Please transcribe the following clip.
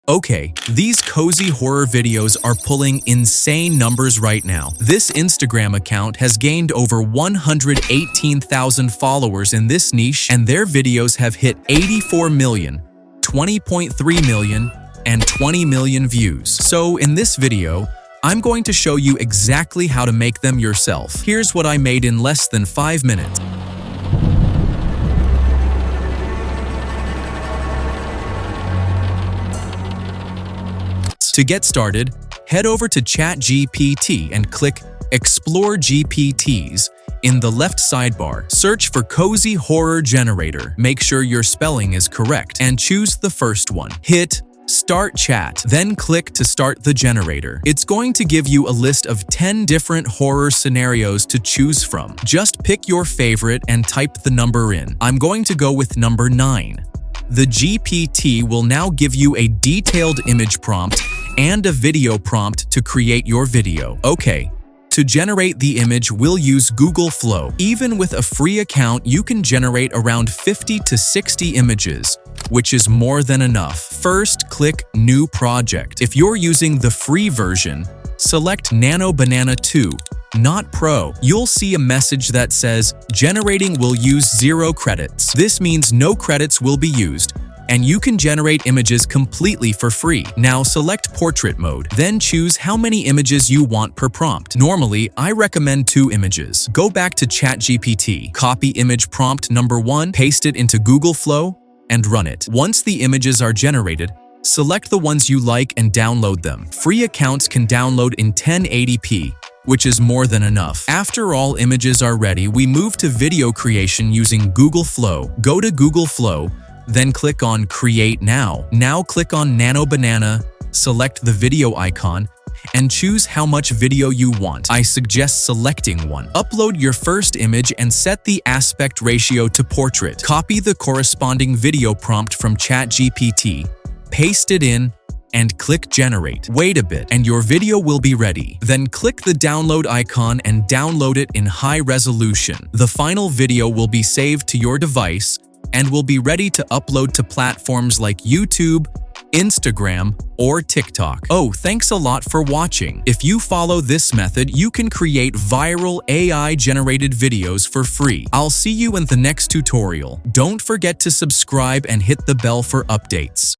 Okay, these cozy horror videos are pulling insane numbers right now. This Instagram account has gained over 118,000 followers in this niche, and their videos have hit 84 million, 20.3 million, and 20 million views. So in this video, I'm going to show you exactly how to make them yourself. Here's what I made in less than 5 minutes. To get started, head over to ChatGPT and click Explore GPTs in the left sidebar. Search for Cozy Horror Generator. Make sure your spelling is correct and choose the first one. Hit Start Chat, then click to start the generator. It's going to give you a list of 10 different horror scenarios to choose from. Just pick your favorite and type the number in. I'm going to go with number 9. The GPT will now give you a detailed image prompt and a video prompt to create your video. Okay, to generate the image, we'll use Google Flow. Even with a free account, you can generate around 50 to 60 images, which is more than enough. First, click New Project. If you're using the free version, select Nano Banana 2, not Pro. You'll see a message that says, generating will use 0 credits. This means no credits will be used, and you can generate images completely for free. Now select Portrait Mode, then choose how many images you want per prompt. Normally, I recommend 2 images. Go back to ChatGPT, copy image prompt number 1, paste it into Google Flow, and run it. Once the images are generated, select the ones you like and download them. Free accounts can download in 1080p, which is more than enough. After all images are ready, we move to video creation using Google Flow. Go to Google Flow, then click on Create Now. Now click on Nano Banana, select the video icon, and choose how much video you want. I suggest selecting one. Upload your first image and set the aspect ratio to portrait. Copy the corresponding video prompt from ChatGPT, paste it in, and click Generate. Wait a bit, and your video will be ready. Then click the download icon and download it in high resolution. The final video will be saved to your device and will be ready to upload to platforms like YouTube, Instagram, or TikTok. Oh, thanks a lot for watching. If you follow this method, you can create viral AI-generated videos for free. I'll see you in the next tutorial. Don't forget to subscribe and hit the bell for updates.